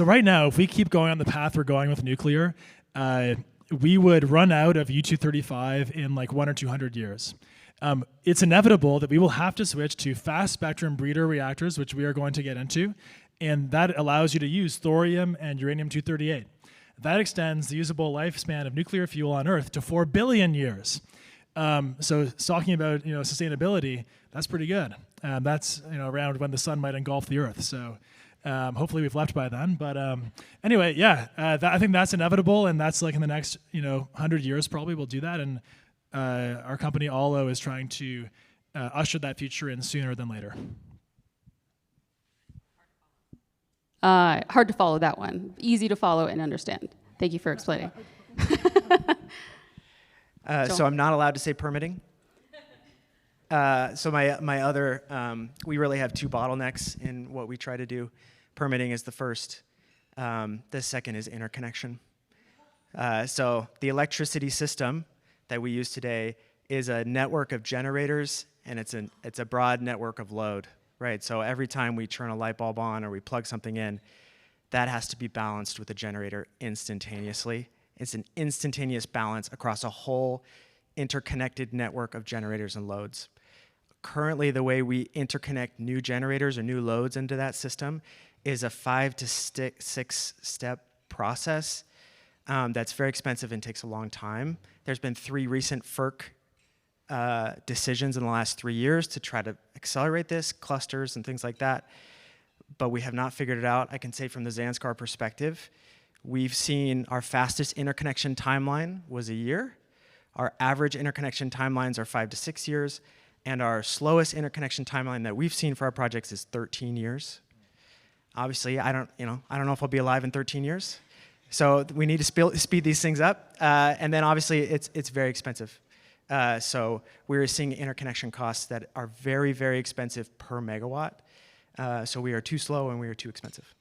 Speaker 5: right now, if we keep going on the path we're going with nuclear, we would run out of U-235 in like 100 or 200 years. It's inevitable that we will have to switch to fast spectrum breeder reactors, which we are going to get into, and that allows you to use thorium and uranium-238. That extends the usable lifespan of nuclear fuel on Earth to 4 billion years. So talking about sustainability, that's pretty good. That's around when the sun might engulf the Earth. So hopefully we've left by then. But anyway, yeah, I think that's inevitable, and that's like in the next 100 years probably we'll do that. And our company Aalo is trying to usher that future in sooner than later.
Speaker 2: Hard to follow that one. Easy to follow and understand. Thank you for explaining.
Speaker 6: So I'm not allowed to say permitting. So my other, we really have 2 bottlenecks in what we try to do. Permitting is the first. The second is interconnection. So the electricity system that we use today is a network of generators, and it's a broad network of load. Right, so every time we turn a light bulb on or we plug something in, that has to be balanced with the generator instantaneously. It's an instantaneous balance across a whole interconnected network of generators and loads. Currently, the way we interconnect new generators or new loads into that system is a 5 to 6 step process that's very expensive and takes a long time. There's been 3 recent FERC decisions in the last 3 years to try to accelerate this, clusters and things like that. but we have not figured it out. I can say from the Zanskar perspective, we've seen our fastest interconnection timeline was a year. Our average interconnection timelines are 5 to 6 years, and our slowest interconnection timeline that we've seen for our projects is 13 years. Obviously, I don't know if I'll be alive in 13 years. So we need to speed these things up. And then obviously it's very expensive. So we're seeing interconnection costs that are very, very expensive per megawatt. So we are too slow and we are too expensive.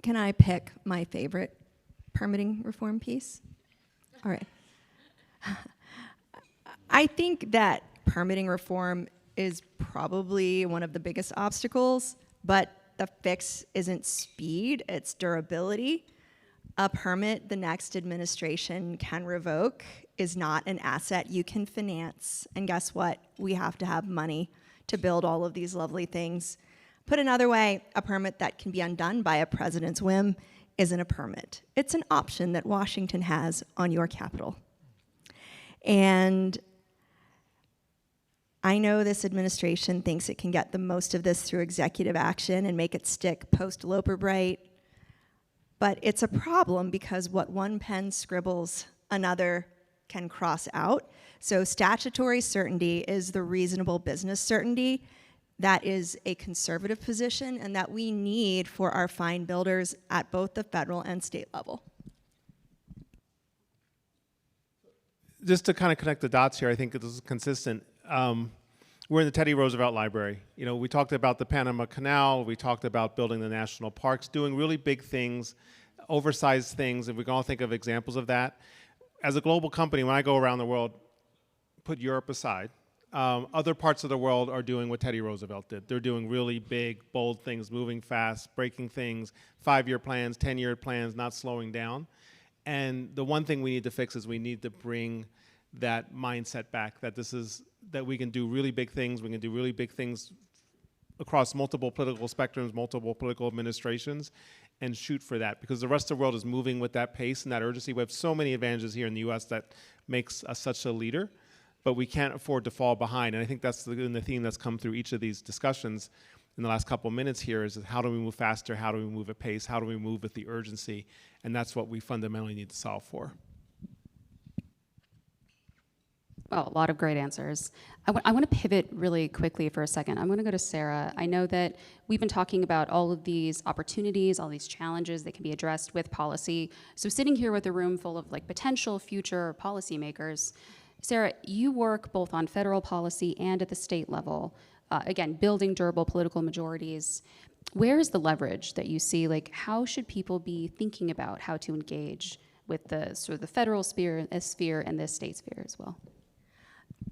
Speaker 3: Can I pick my favorite permitting reform piece? All right. I think that permitting reform is probably one of the biggest obstacles, but the fix isn't speed, it's durability. A permit the next administration can revoke is not an asset you can finance. And guess what? We have to have money to build all of these lovely things. Put another way, a permit that can be undone by a president's whim isn't a permit. It's an option that Washington has on your capital. And I know this administration thinks it can get the most of this through executive action and make it stick post-Loper Bright, but it's a problem because what one pen scribbles, another can cross out. So statutory certainty is the reasonable business certainty. That is a conservative position and that we need for our fine builders at both the federal and state level.
Speaker 4: Just to kind of connect the dots here, I think this is consistent. We're in the Teddy Roosevelt Library. You know, we talked about the Panama Canal, we talked about building the national parks, doing really big things, oversized things, and we can all think of examples of that. As a global company, when I go around the world, put Europe aside, other parts of the world are doing what Teddy Roosevelt did. They're doing really big, bold things, moving fast, breaking things, 5-year plans, 10-year plans, not slowing down. And the one thing we need to fix is we need to bring that mindset back, that we can do really big things, we can do really big things across multiple political spectrums, multiple political administrations, and shoot for that, because the rest of the world is moving with that pace and that urgency. We have so many advantages here in the US that makes us such a leader, but we can't afford to fall behind. And I think that's the theme that's come through each of these discussions in the last couple of minutes here is how do we move faster, how do we move at pace, how do we move with the urgency, and that's what we fundamentally need to solve for.
Speaker 2: Well, a lot of great answers. I want to pivot really quickly for a second. I'm going to go to Sarah. I know that we've been talking about all of these opportunities, all these challenges that can be addressed with policy. So sitting here with a room full of like potential future policymakers, Sarah, you work both on federal policy and at the state level, again, building durable political majorities. Where is the leverage that you see? Like, how should people be thinking about how to engage with the sort of the federal sphere and the state sphere as well?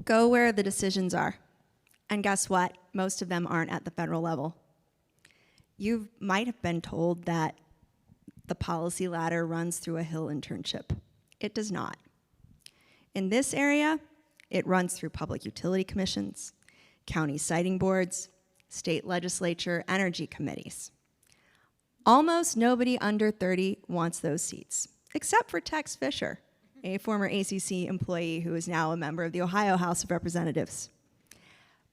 Speaker 3: Go where the decisions are. And guess what? Most of them aren't at the federal level. You might have been told that the policy ladder runs through a Hill internship. It does not. In this area, it runs through public utility commissions, county siting boards, state legislature, energy committees. Almost nobody under 30 wants those seats, except for Tex Fisher, a former ACC employee who is now a member of the Ohio House of Representatives.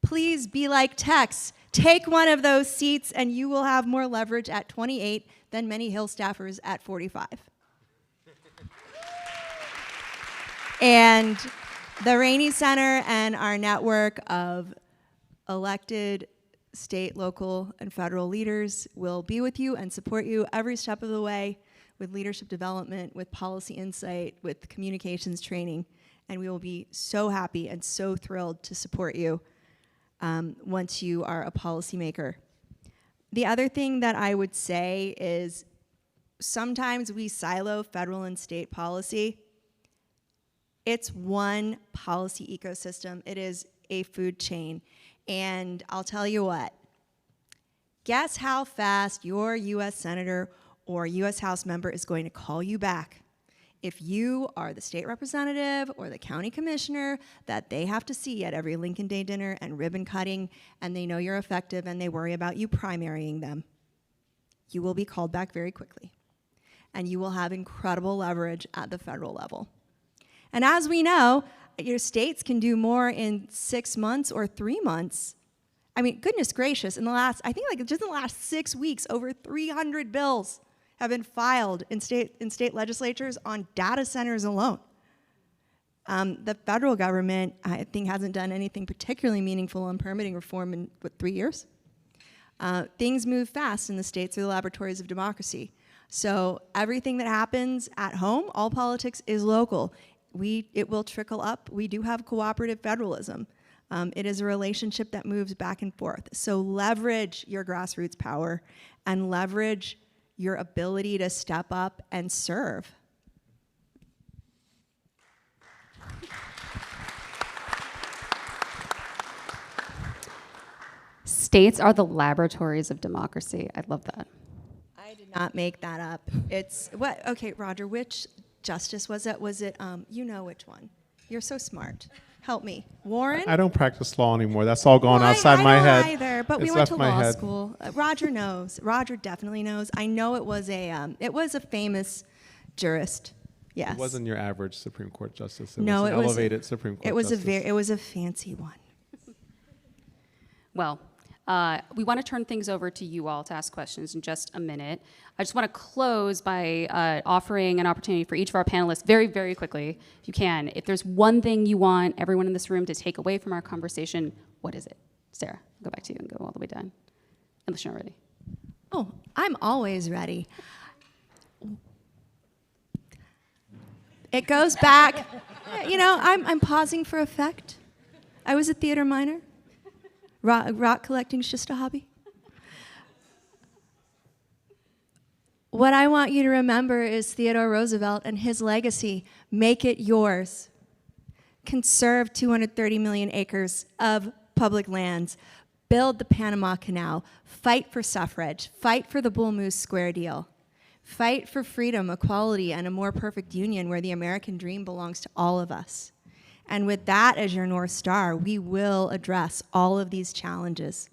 Speaker 3: Please be like Tex. Take one of those seats and you will have more leverage at 28 than many Hill staffers at 45. And the Rainey Center and our network of elected state, local, and federal leaders will be with you and support you every step of the way with leadership development, with policy insight, with communications training, and we will be so happy and so thrilled to support you once you are a policymaker. The other thing that I would say is sometimes we silo federal and state policy. It's one policy ecosystem. It is a food chain. And I'll tell you what, guess how fast your US Senator or US House member is going to call you back if you are the state representative or the county commissioner that they have to see at every Lincoln Day dinner and ribbon cutting, and they know you're effective and they worry about you primarying them. You will be called back very quickly, and you will have incredible leverage at the federal level. And as we know, your states can do more in 6 months or 3 months I mean, goodness gracious, I think like just in the last 6 weeks, over 300 bills have been filed in state legislatures on data centers alone. The federal government, I think, hasn't done anything particularly meaningful on permitting reform in, 3 years? Things move fast in the states are the laboratories of democracy. So everything that happens at home, all politics is local. It will trickle up. We do have cooperative federalism. It is a relationship that moves back and forth. So leverage your grassroots power and leverage your ability to step up and serve.
Speaker 2: States are the laboratories of democracy. I love that.
Speaker 3: I did not make that up. It's what? Okay, Roger, which justice was it? Was it, you know which one. You're so smart. Help me. Warren?
Speaker 4: I don't practice law anymore. That's all gone outside
Speaker 3: I
Speaker 4: my
Speaker 3: don't
Speaker 4: head.
Speaker 3: either, but we
Speaker 4: It's
Speaker 3: went
Speaker 4: left
Speaker 3: to
Speaker 4: my
Speaker 3: law
Speaker 4: head.
Speaker 3: school. Roger knows. Roger definitely knows. I know it was a famous jurist. Yes.
Speaker 4: It wasn't your average Supreme Court justice. It
Speaker 3: No,
Speaker 4: was
Speaker 3: it
Speaker 4: an
Speaker 3: was
Speaker 4: elevated Supreme Court
Speaker 3: It was
Speaker 4: justice.
Speaker 3: it was a fancy one.
Speaker 2: Well, we want to turn things over to you all to ask questions in just a minute. I just want to close by offering an opportunity for each of our panelists very, very quickly, if you can. If there's one thing you want everyone in this room to take away from our conversation, what is it? Sarah, I'll go back to you and go all the way down, unless you're not ready.
Speaker 3: Oh, I'm always ready. It goes back, I'm pausing for effect. I was a theater minor. Rock collecting's just a hobby. What I want you to remember is Theodore Roosevelt and his legacy. Make it yours. Conserve 230 million acres of public lands. Build the Panama Canal. Fight for suffrage. Fight for the Bull Moose Square deal. Fight for freedom, equality, and a more perfect union where the American dream belongs to all of us. And with that as your North Star, we will address all of these challenges.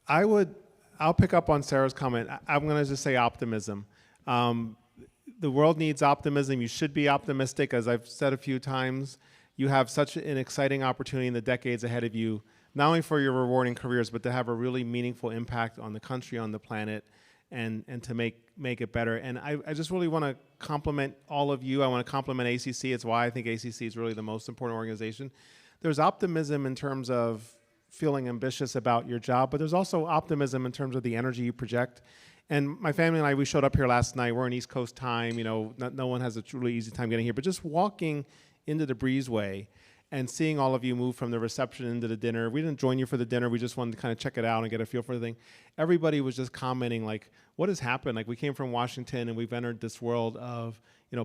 Speaker 4: I'll pick up on Sarah's comment. I'm going to just say optimism. The world needs optimism. You should be optimistic. As I've said a few times, you have such an exciting opportunity in the decades ahead of you, not only for your rewarding careers, but to have a really meaningful impact on the country, on the planet, and to make it better. And I just really want to compliment all of you. I want to compliment ACC. It's why I think ACC is really the most important organization. There's optimism in terms of feeling ambitious about your job, but there's also optimism in terms of the energy you project. And my family and I, we showed up here last night. We're on East Coast time. No one has a truly easy time getting here. But just walking into the breezeway and seeing all of you move from the reception into the dinner. We didn't join you for the dinner. We just wanted to kind of check it out and get a feel for the thing. Everybody was just commenting, like, what has happened? Like, we came from Washington, and we've entered this world of,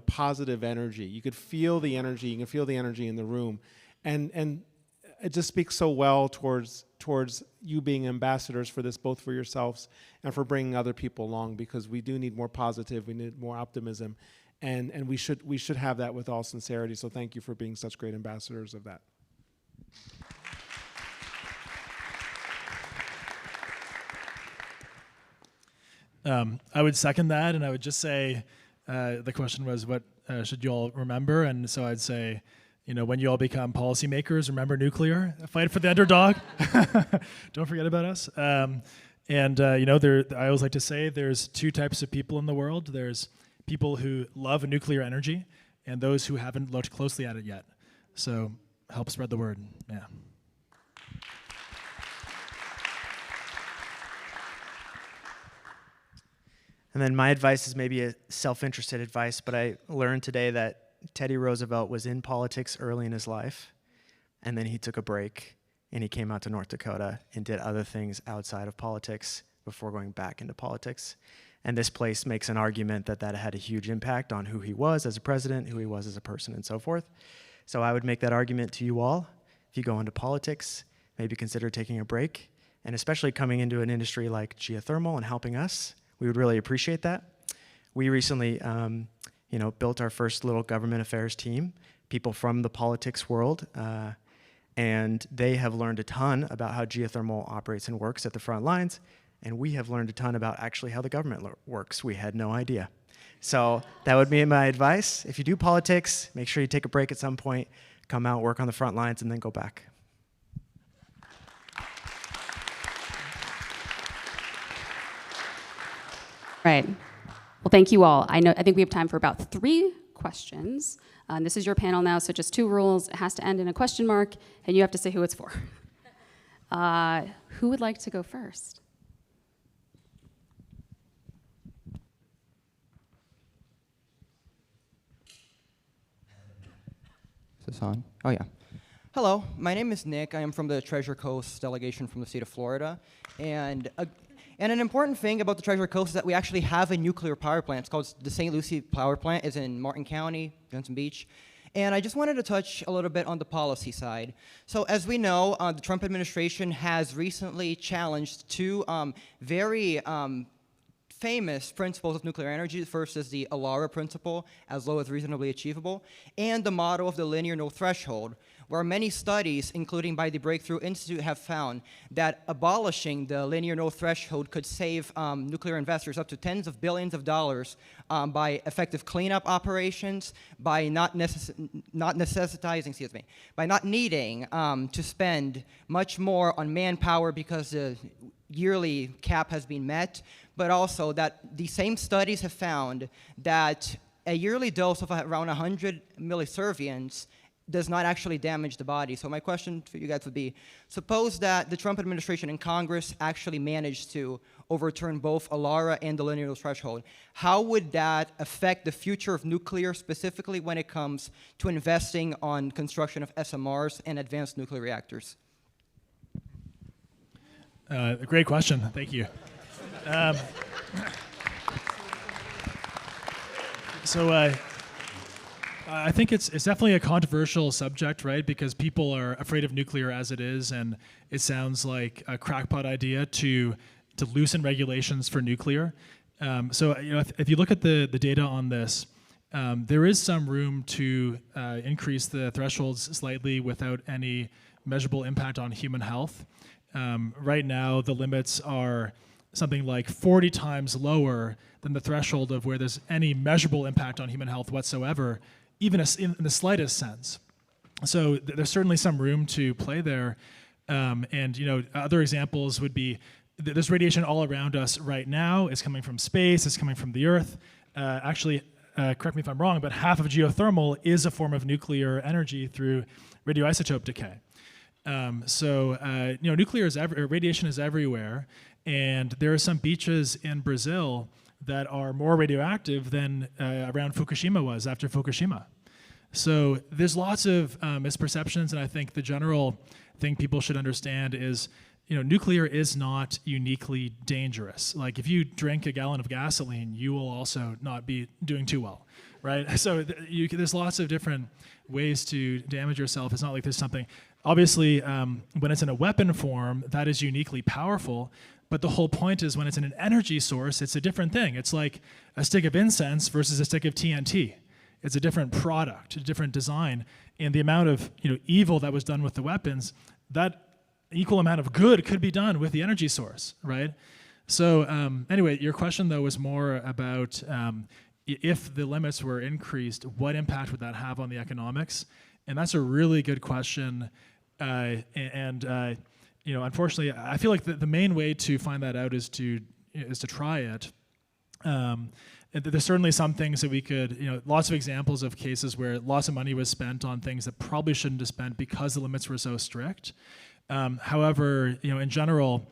Speaker 4: positive energy. You could feel the energy. You can feel the energy in the room. And it just speaks so well towards you being ambassadors for this, both for yourselves and for bringing other people along, because we do need more positive, we need more optimism, and we should have that with all sincerity. So thank you for being such great ambassadors of that.
Speaker 5: I would second that, and I would just say the question was, what should you all remember? And so I'd say, when you all become policymakers, remember nuclear, fight for the underdog. Don't forget about us. I always like to say there's two types of people in the world. There's people who love nuclear energy and those who haven't looked closely at it yet. So help spread the word. Yeah.
Speaker 6: And then my advice is maybe a self-interested advice, but I learned today that Teddy Roosevelt was in politics early in his life, and then he took a break, and he came out to North Dakota and did other things outside of politics before going back into politics. And this place makes an argument that had a huge impact on who he was as a president, who he was as a person, and so forth. So I would make that argument to you all. If you go into politics, maybe consider taking a break, and especially coming into an industry like geothermal and helping us. We would really appreciate that. We recently built our first little government affairs team, people from the politics world, and they have learned a ton about how geothermal operates and works at the front lines, And we have learned a ton about actually how the government works. We had no idea. So that would be my advice. If you do politics, make sure you take a break at some point, come out, work on the front lines, and then go back.
Speaker 2: Right. Well, thank you all. I think we have time for about 3 questions. This is your panel now, so just 2 rules. It has to end in a question mark, and you have to say who it's for. Who would like to go first?
Speaker 7: Is this on? Oh, yeah. Hello, my name is Nick. I am from the Treasure Coast delegation from the state of Florida. And an important thing about the Treasure Coast is that we actually have a nuclear power plant. It's called the St. Lucie Power Plant. It's in Martin County, Johnson Beach. And I just wanted to touch a little bit on the policy side. So as we know, the Trump administration has recently challenged 2 very famous principles of nuclear energy. The first is the Aalo principle, as low as reasonably achievable, and the model of the linear no threshold, where many studies, including by the Breakthrough Institute, have found that abolishing the linear no threshold could save nuclear investors up to tens of billions of dollars by effective cleanup operations, by not needing to spend much more on manpower because the yearly cap has been met, but also that the same studies have found that a yearly dose of around 100 millisieverts does not actually damage the body. So my question for you guys would be, suppose that the Trump administration and Congress actually managed to overturn both ALARA and the linear threshold. How would that affect the future of nuclear, specifically when it comes to investing on construction of SMRs and advanced nuclear reactors?
Speaker 5: Great question. Thank you. I think it's definitely a controversial subject, right? Because people are afraid of nuclear as it is, and it sounds like a crackpot idea to loosen regulations for nuclear. If you look at the data on this, there is some room to increase the thresholds slightly without any measurable impact on human health. Right now, the limits are something like 40 times lower than the threshold of where there's any measurable impact on human health whatsoever, even in the slightest sense. So there's certainly some room to play there. Other examples would be there's radiation all around us right now. It's coming from space. It's coming from the Earth. Correct me if I'm wrong, but half of geothermal is a form of nuclear energy through radioisotope decay. Nuclear radiation is everywhere, and there are some beaches in Brazil that are more radioactive than around Fukushima was after Fukushima. So there's lots of misperceptions, and I think the general thing people should understand is, nuclear is not uniquely dangerous. Like if you drink a gallon of gasoline, you will also not be doing too well, right? So there's lots of different ways to damage yourself. It's not like there's something, obviously, when it's in a weapon form, that is uniquely powerful. But the whole point is when it's in an energy source, it's a different thing. It's like a stick of incense versus a stick of TNT. It's a different product, a different design. And the amount of evil that was done with the weapons, that equal amount of good could be done with the energy source, right? So anyway, your question though was more about if the limits were increased, what impact would that have on the economics? And that's a really good question. Unfortunately, I feel like the main way to find that out is to try it. There's certainly some things that we could, lots of examples of cases where lots of money was spent on things that probably shouldn't have spent because the limits were so strict. However, in general,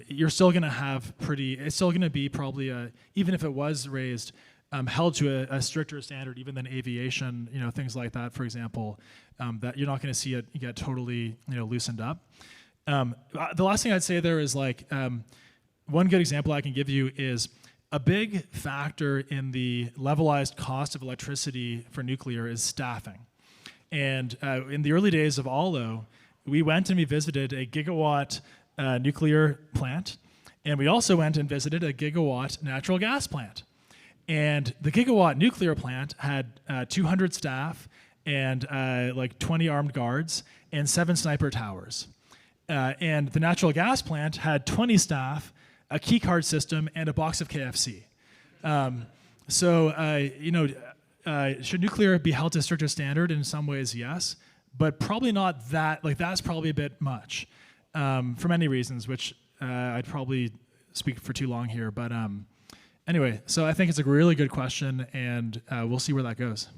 Speaker 5: you're still going to have it's still going to be probably even if it was raised, held to a stricter standard even than aviation, things like that, for example, that you're not going to see it get totally, loosened up. The last thing I'd say there is one good example I can give you is a big factor in the levelized cost of electricity for nuclear is staffing. And in the early days of Aalo, we went and we visited a gigawatt nuclear plant, and we also went and visited a gigawatt natural gas plant. And the gigawatt nuclear plant had 200 staff and 20 armed guards and 7 sniper towers. And the natural gas plant had 20 staff a key card system, and a box of KFC. Should nuclear be held to a stricter standard? In some ways, yes, but probably not that. Like that's probably a bit much for many reasons, which I'd probably speak for too long here. But anyway, so I think it's a really good question, and we'll see where that goes.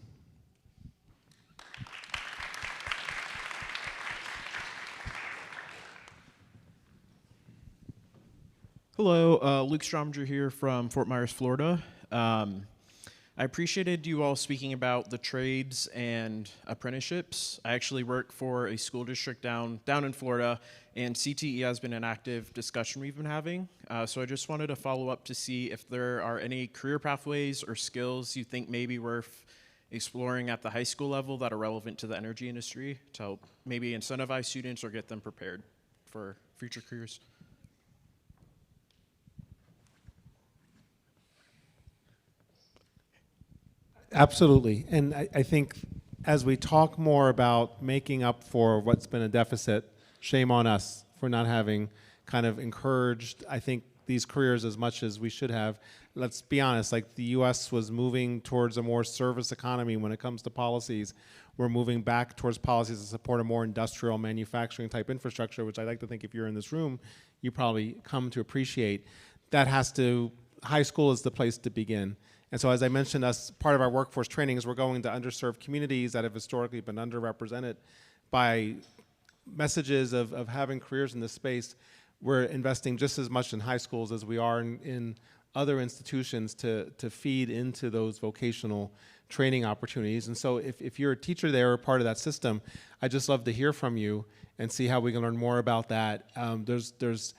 Speaker 8: Hello, Luke Strominger here from Fort Myers, Florida. I appreciated you all speaking about the trades and apprenticeships. I actually work for a school district down in Florida, and CTE has been an active discussion we've been having. So I just wanted to follow up to see if there are any career pathways or skills you think may be worth exploring at the high school level that are relevant to the energy industry to help maybe incentivize students or get them prepared for future careers.
Speaker 4: Absolutely. And I think as we talk more about making up for what's been a deficit, shame on us for not having kind of encouraged, I think, these careers as much as we should have. Let's be honest, like the US was moving towards a more service economy when it comes to policies. We're moving back towards policies that support a more industrial manufacturing type infrastructure, which I like to think if you're in this room, you probably come to appreciate. High school is the place to begin. And so as I mentioned, as part of our workforce training is we're going to underserved communities that have historically been underrepresented by messages of having careers in this space. We're investing just as much in high schools as we are in other institutions to feed into those vocational training opportunities. And so if you're a teacher there or part of that system, I'd just love to hear from you and see how we can learn more about that. There's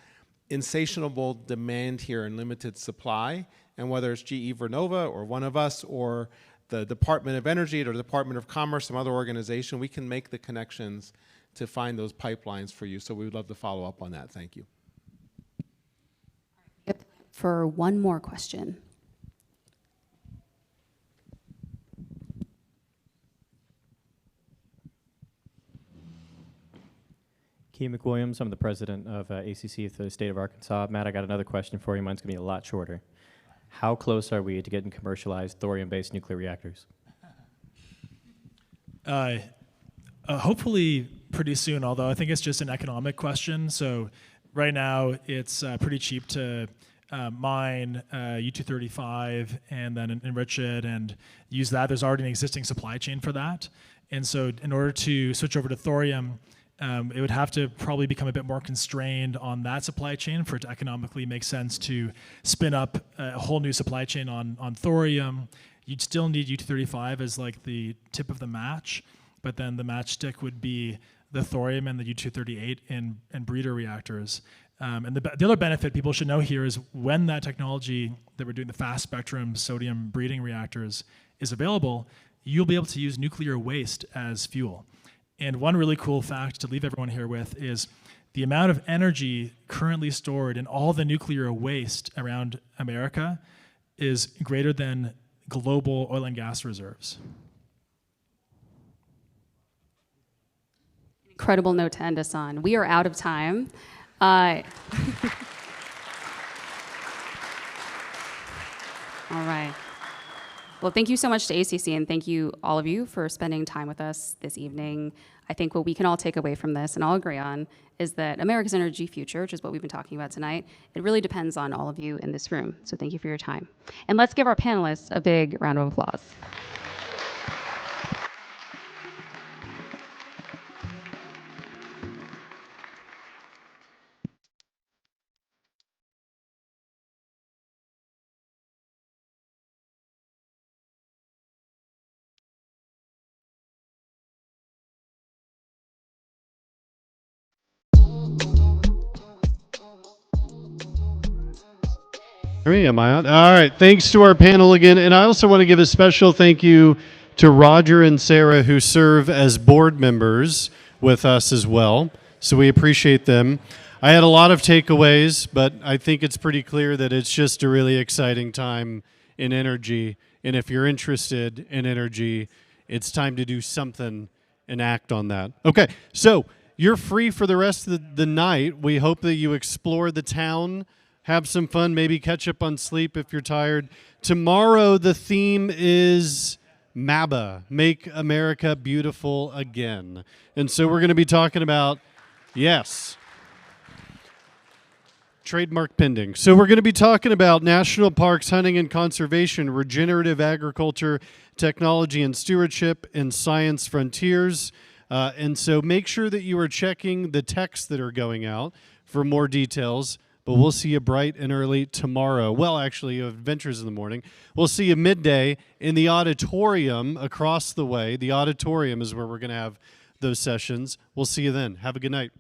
Speaker 4: insatiable demand here and limited supply. And whether it's GE Vernova or one of us or the Department of Energy or the Department of Commerce, some other organization, we can make the connections to find those pipelines for you. So we would love to follow up on that. Thank you.
Speaker 2: For one more question.
Speaker 9: Key McWilliams, I'm the president of ACC for the state of Arkansas. Matt, I got another question for you. Mine's going to be a lot shorter. How close are we to getting commercialized thorium-based nuclear reactors?
Speaker 5: Hopefully pretty soon, although I think it's just an economic question. So right now it's pretty cheap to mine U-235 and then enrich it and use that. There's already an existing supply chain for that. And so in order to switch over to thorium, it would have to probably become a bit more constrained on that supply chain for it to economically make sense to spin up a whole new supply chain on thorium. You'd still need U-235 as like the tip of the match, but then the matchstick would be the thorium and the U-238 in breeder reactors. And the other benefit people should know here is when that technology that we're doing, the fast spectrum sodium breeding reactors, is available, you'll be able to use nuclear waste as fuel. And one really cool fact to leave everyone here with is the amount of energy currently stored in all the nuclear waste around America is greater than global oil and gas reserves.
Speaker 2: Incredible note to end us on. We are out of time. All right. Well, thank you so much to ACC, and thank you, all of you, for spending time with us this evening. I think what we can all take away from this, and all agree on, is that America's energy future, which is what we've been talking about tonight, it really depends on all of you in this room. So thank you for your time. And let's give our panelists a big round of applause.
Speaker 1: Am I on? All right. Thanks to our panel again. And I also want to give a special thank you to Roger and Sarah, who serve as board members with us as well. So we appreciate them. I had a lot of takeaways, but I think it's pretty clear that it's just a really exciting time in energy. And if you're interested in energy, it's time to do something and act on that. Okay. So you're free for the rest of the night. We hope that you explore the town have some fun, maybe catch up on sleep if you're tired. Tomorrow, the theme is MABA, Make America Beautiful Again. And so we're going to be talking about, yes, trademark pending. So we're going to be talking about national parks, hunting and conservation, regenerative agriculture, technology and stewardship, and science frontiers. And so make sure that you are checking the texts that are going out for more details. But we'll see you bright and early tomorrow. Well, actually, you have adventures in the morning. We'll see you midday in the auditorium across the way. The auditorium is where we're going to have those sessions. We'll see you then. Have a good night.